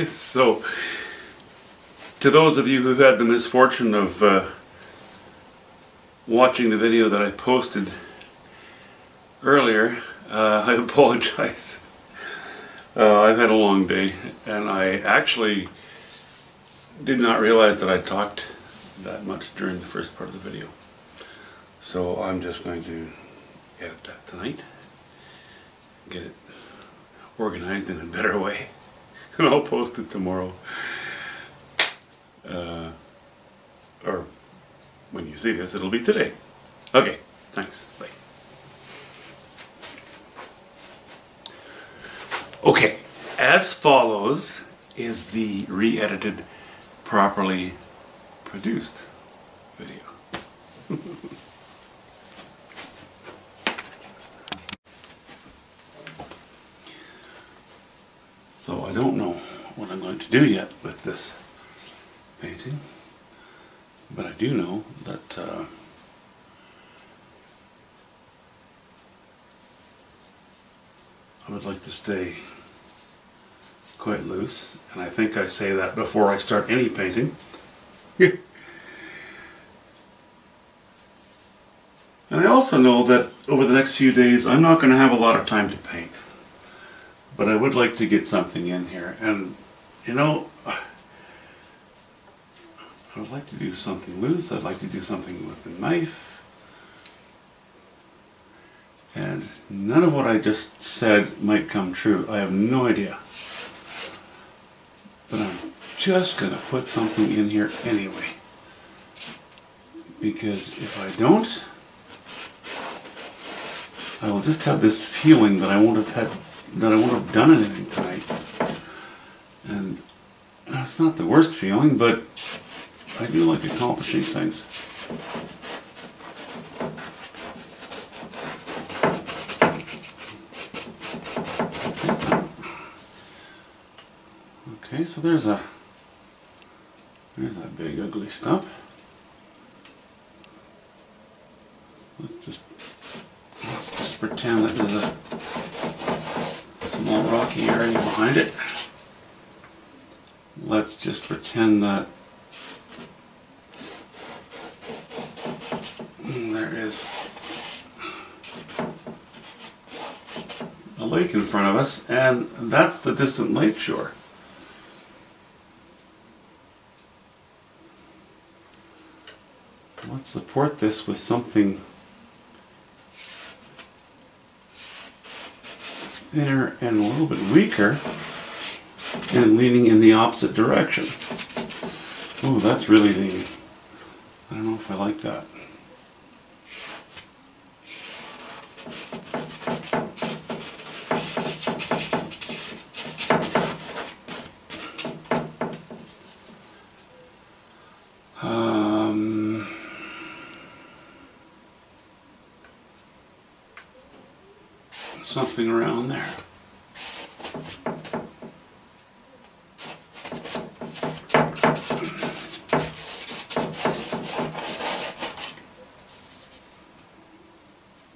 So, to those of you who had the misfortune of watching the video that I posted earlier, I apologize. I've had a long day, and I actually did not realize that I talked that much during the first part of the video. So I'm just going to edit that tonight, get it organized in a better way, and I'll post it tomorrow. Or when you see this, it'll be today. Okay, thanks. Bye. Okay, as follows is the re-edited, properly produced video. So I don't know what I'm going to do yet with this painting, but I do know that I would like to stay quite loose, and I think I say that before I start any painting. And I also know that over the next few days I'm not going to have a lot of time to paint, but I would like to get something in here, and you know, I would like to do something loose. I'd like to do something with a knife. And none of what I just said might come true. I have no idea. But I'm just going to put something in here anyway. Because if I don't, I will just have this feeling that I won't have done anything tonight. And that's not the worst feeling, but I do like accomplishing things. Okay, so there's that big ugly stump. Let's just pretend that there's a small rocky area behind it. Let's just pretend that there is a lake in front of us, and that's the distant lake shore. Let's support this with something thinner and a little bit weaker and leaning in the opposite direction. Oh, that's really leaning. I don't know if I like that. Something around there.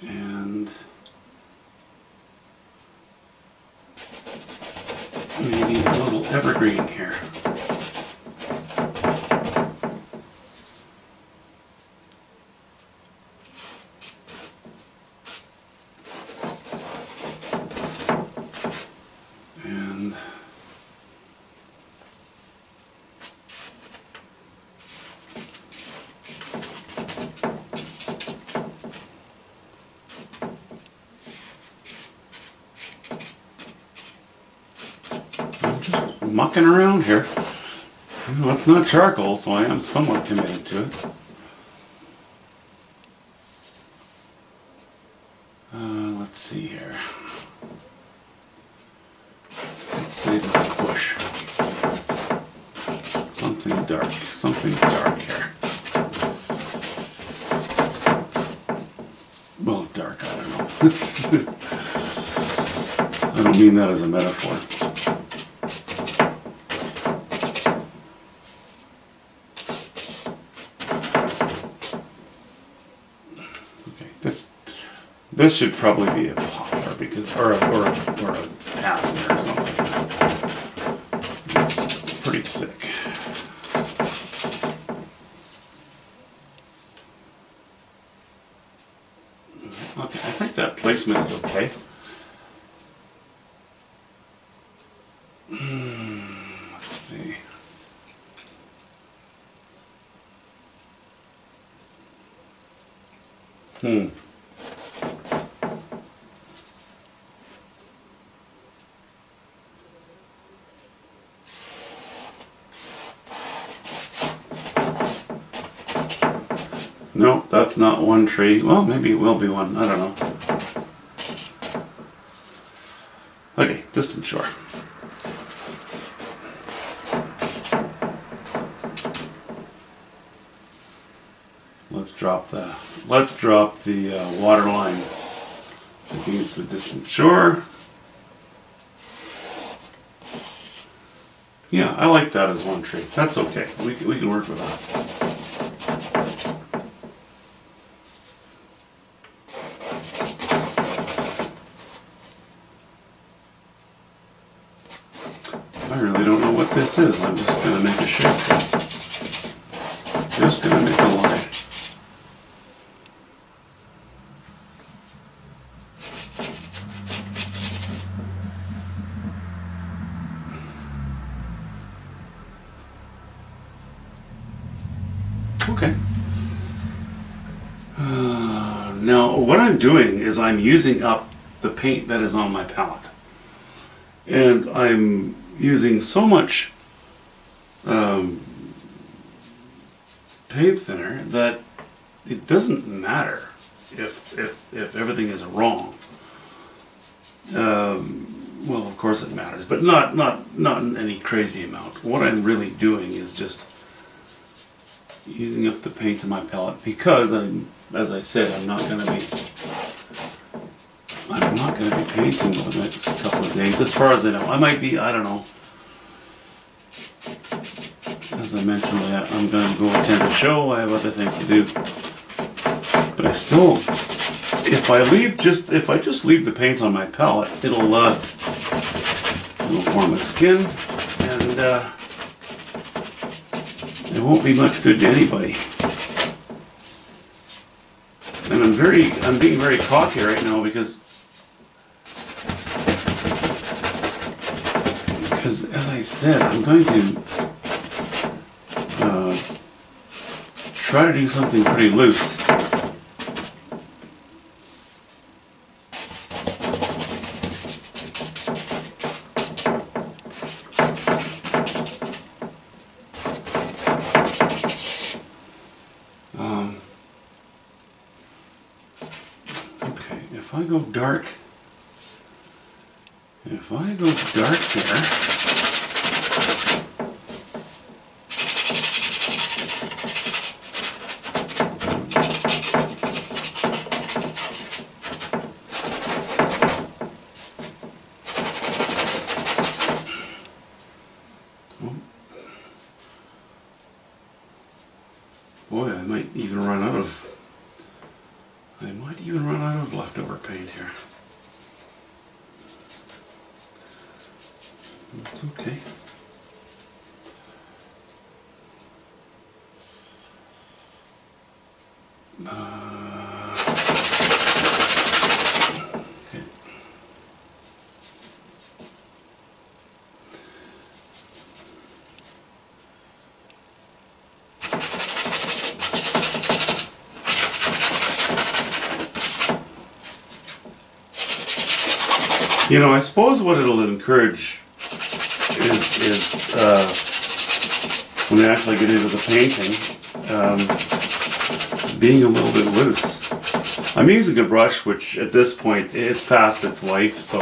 And maybe a little evergreen here. Mucking around here. Well, it's not charcoal, so I am somewhat committed to it. Let's see here. Let's say there's a bush. Something dark here. Well, dark, I don't know. I don't mean that as a metaphor. This should probably be a poplar, because, or a aspen or something. placement is okay. Let's see. No, that's not one tree. Well, maybe it will be one. I don't know. Okay, distant shore. Let's drop the water line against the distant shore. Yeah, I like that as one tree. That's okay. We can work with that. I really don't know what this is. I'm just going to make a shape. Just going to make a line. Okay. Now, what I'm doing is I'm using up the paint that is on my palette. And I'm using so much paint thinner that it doesn't matter if everything is wrong. Well, of course it matters, but not in any crazy amount. What I'm really doing is just using up the paint in my palette because as I said, I'm not going to be painting for the next couple of days, as far as I know. I might be, I don't know. As I mentioned, I'm going to go attend a show. I have other things to do. But I still, if I just leave the paint on my palette, it'll form a skin, and it won't be much good to anybody. And I'm being very cocky right now because as I said, I'm going to try to do something pretty loose. Okay, if I go dark here, boy, I might even run out of leftover paint here. That's okay. Okay. You know, I suppose what it'll encourage is when I actually get into the painting, being a little bit loose. I'm using a brush which at this point it's past its life, so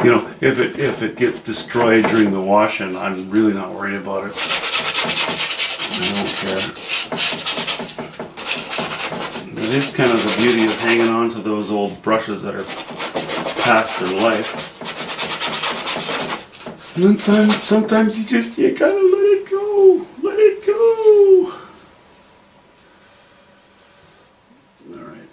you know, if it gets destroyed during the washing, I'm really not worried about it. I don't care. It is kind of the beauty of hanging on to those old brushes that are past their life. And then sometimes you gotta let it go. Let it go. All right.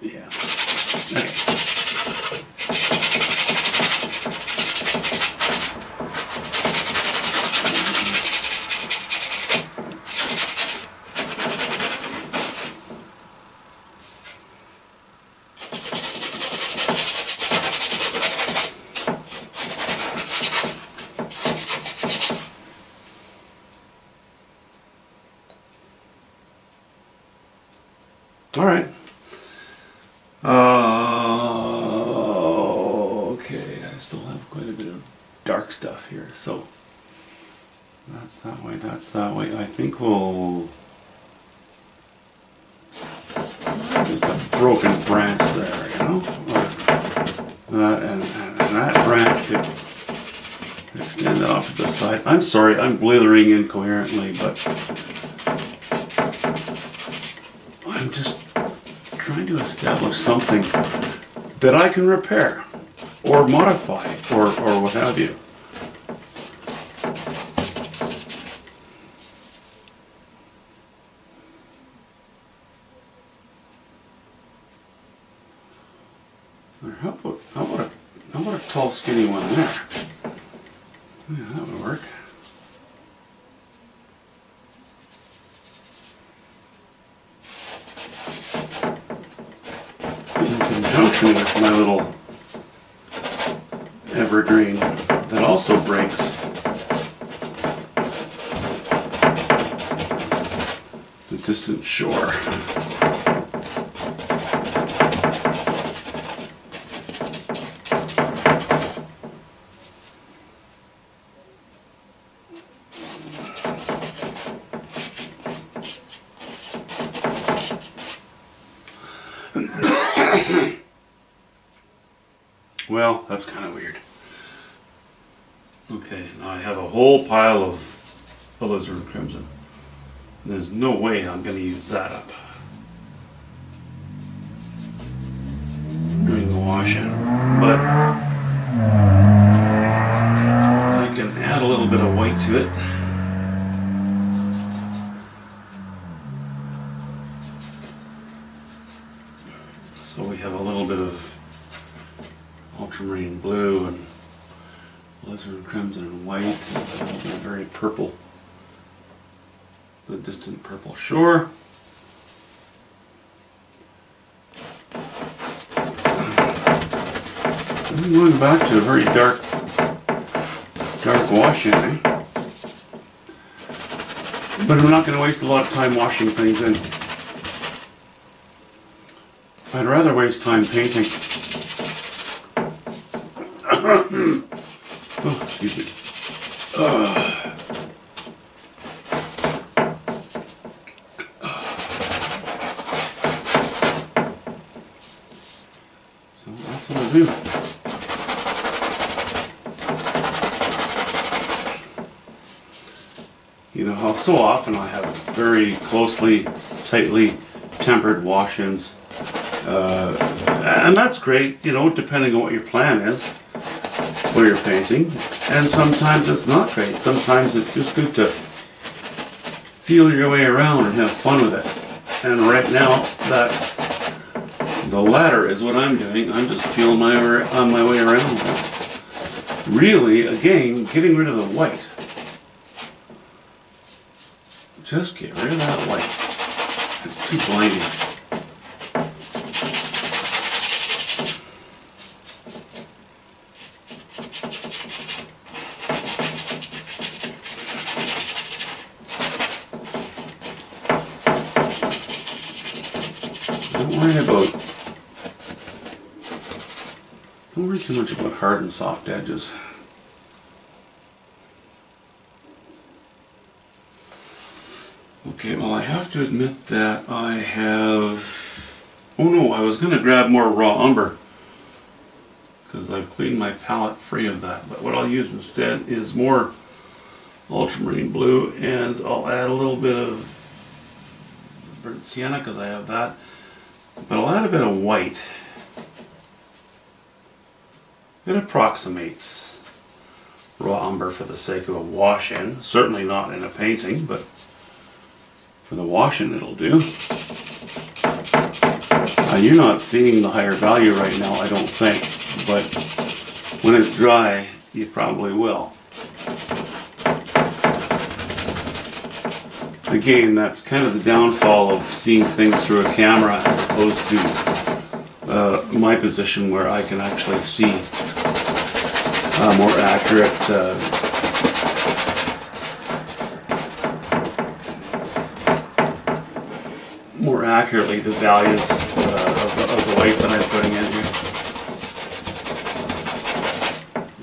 Yeah. Okay. All right. Okay, I still have quite a bit of dark stuff here, so that's that way, that's that way. I think we'll just a broken branch there, you know? And that branch could extend off to the side. I'm sorry, I'm blithering incoherently, but I'm just trying to establish something that I can repair or modify or what have you. How about a tall, skinny one there? Yeah, that would work. In conjunction with my little evergreen that also breaks the distant shore. Well, that's kind of weird. Okay, now I have a whole pile of alizarin crimson. There's no way I'm going to use that up during the wash-in, but I can add a little bit of white to it. So we have a little bit of ultramarine blue and alizarin crimson and white, and a very purple, the distant purple shore. I'm going back to a very dark wash-in, eh? But I'm not going to waste a lot of time washing things in. I'd rather waste time painting. Oh, excuse me. So that's what I do. You know how so often I have very closely, tightly tempered wash-ins. And that's great, you know, depending on what your plan is for your painting. And sometimes it's not great. Sometimes it's just good to feel your way around and have fun with it. And right now, the latter is what I'm doing. I'm just feeling on my way around. Really, again, getting rid of the white. Just get rid of that white. It's too blinding. Don't worry too much about hard and soft edges. Okay, well I have to admit that I have... Oh no, I was going to grab more raw umber because I've cleaned my palette free of that. But what I'll use instead is more ultramarine blue, and I'll add a little bit of burnt sienna because I have that. But I'll add a bit of white. It approximates raw umber for the sake of a wash-in. Certainly not in a painting, but for the wash-in it'll do. You're not seeing the higher value right now, I don't think, but when it's dry, you probably will. Again, that's kind of the downfall of seeing things through a camera as opposed to my position where I can actually see more accurately the values of the light that I'm putting in here.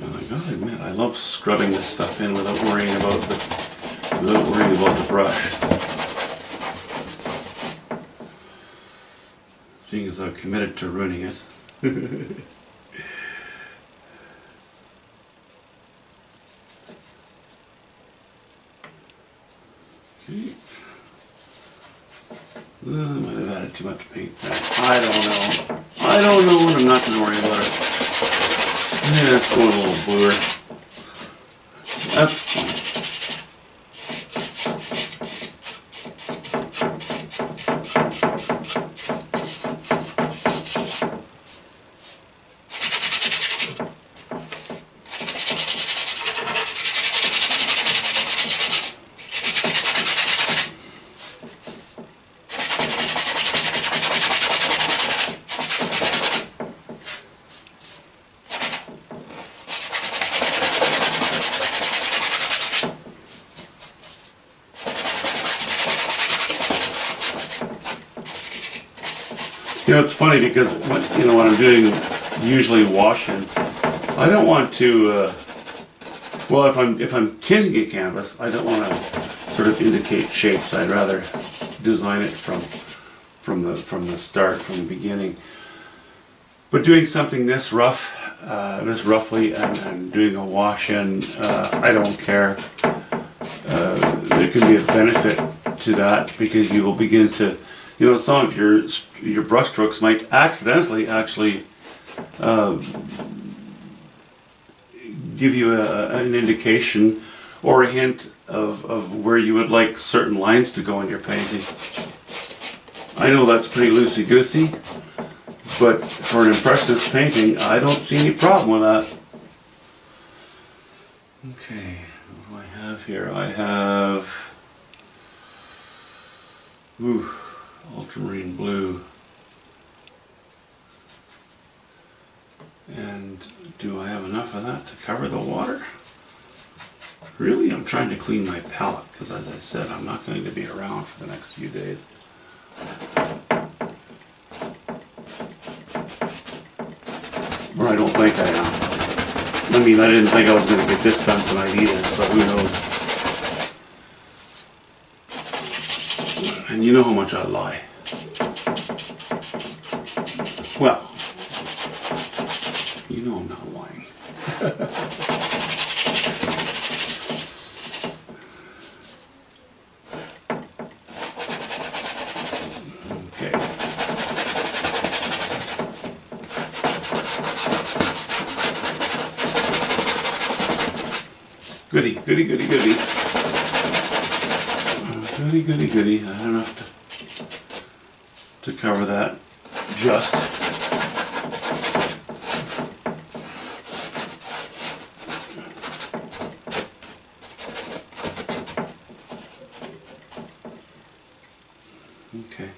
And I gotta admit, I love scrubbing this stuff in without worrying about the brush. Seeing as I've committed to ruining it. Okay. I might have added too much paint there. I don't know, and I'm not going to worry about it. Yeah, it's going a little bluer. That's fine. You know, it's funny because when I'm doing usually wash-ins, I don't want to. Well, if I'm tinting a canvas, I don't want to sort of indicate shapes. I'd rather design it from the start, from the beginning. But doing something this roughly, and doing a wash-in, I don't care. There can be a benefit to that because you will begin to. Some of your brush strokes might accidentally actually give you an indication or a hint of where you would like certain lines to go in your painting. I know that's pretty loosey-goosey, but for an impressionist painting, I don't see any problem with that. Okay, what do I have here? I have... ultramarine blue. And do I have enough of that to cover the water? Really, I'm trying to clean my palette because, as I said, I'm not going to be around for the next few days. Or I don't think I am. I mean, I didn't think I was going to get this done tonight either, so who knows. And you know how much I lie. Well, you know I'm not lying. Okay. Goody, goody, goody, goody. Goody, goody, goody. I had enough to cover that just. Okay.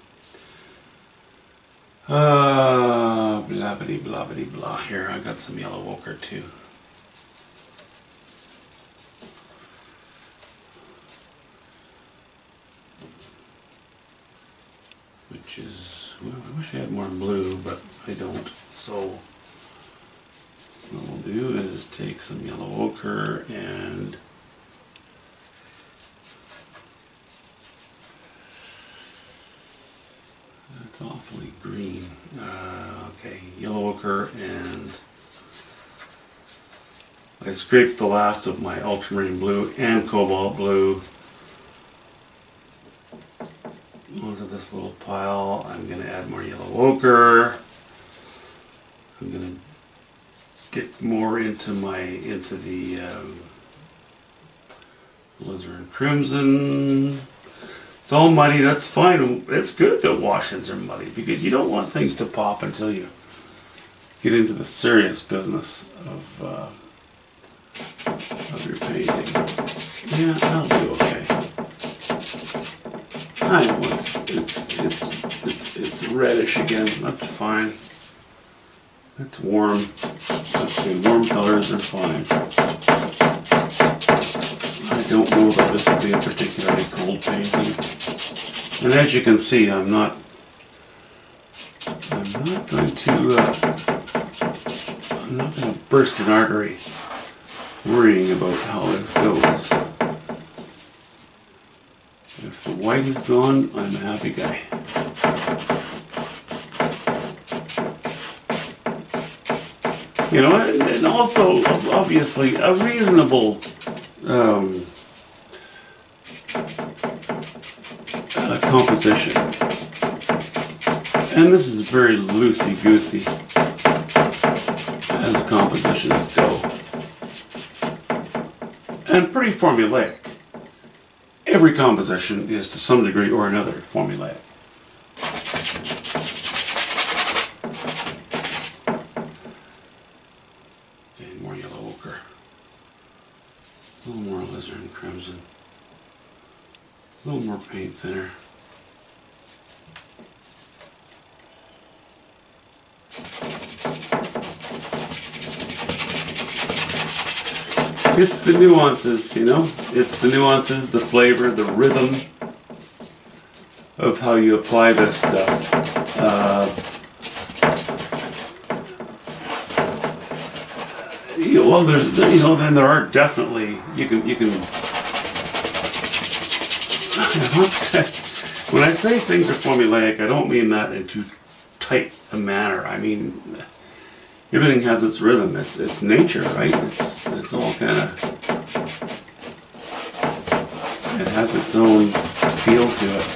Blabbity, blabbity, blah. Here, I got some yellow ochre too. Which is, well, I wish I had more blue, but I don't. So what we'll do is take some yellow ochre and that's awfully green. Okay, yellow ochre, and I scraped the last of my ultramarine blue and cobalt blue onto this little pile. I'm going to add more yellow ochre. I'm going to get more into the alizarin crimson. It's all muddy, that's fine. It's good that wash-ins are muddy because you don't want things to pop until you get into the serious business of your painting. Yeah, that'll do okay. I know it's reddish again. That's fine. It's warm. Okay, warm colors are fine. I don't know that this will be a particularly cold painting. And as you can see, I'm not not going to, I'm not going to burst an artery worrying about how this goes. If the white is gone, I'm a happy guy. You know, and also, obviously, a reasonable composition. And this is very loosey-goosey as compositions go. And pretty formulaic. Every composition is to some degree or another formulaic. Okay, more yellow ochre. A little more alizarin crimson. A little more paint thinner. It's the nuances, you know? It's the nuances, the flavor, the rhythm of how you apply this stuff. Well, there's, you know, then there are definitely, you can, when I say things are formulaic, I don't mean that in too tight a manner. I mean, everything has its rhythm. It's nature, right? It's all kind of, it has its own feel to it.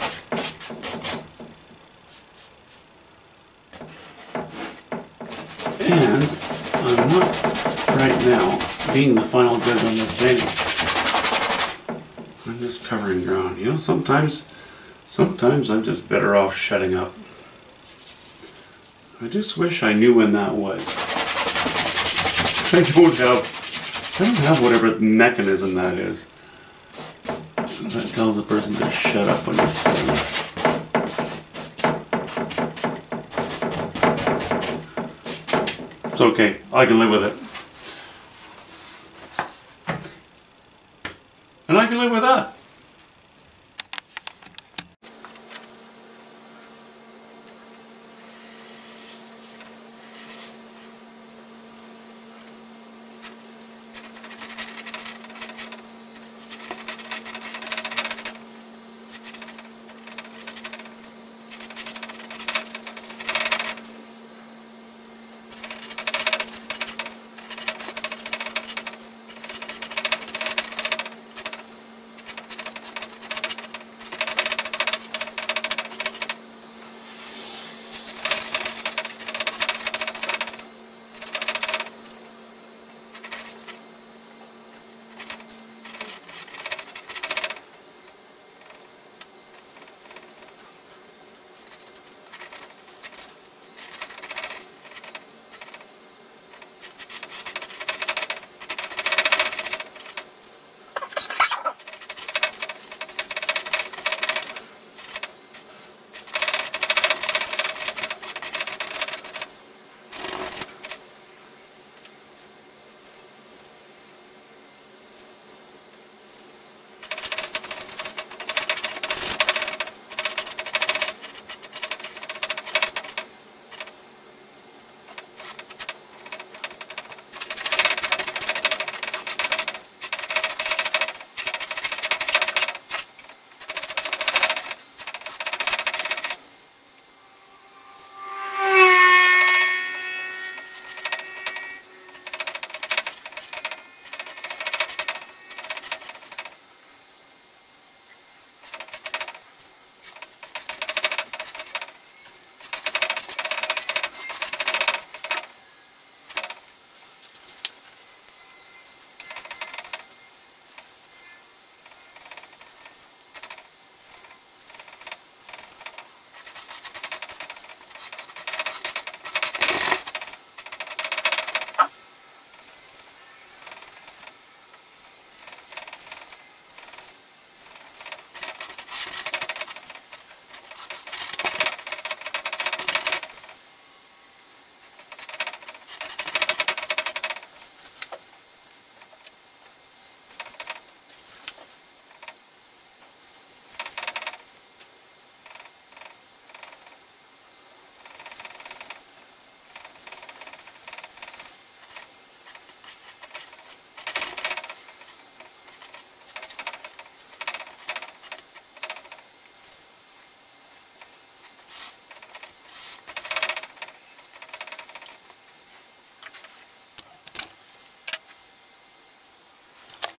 And I'm not right now being the final judge on this painting. I'm just covering ground. You know, sometimes I'm just better off shutting up. I just wish I knew when that was. I don't have whatever mechanism that is that tells a person to shut up when you're saying. It's okay. I can live with it. And I can live with that.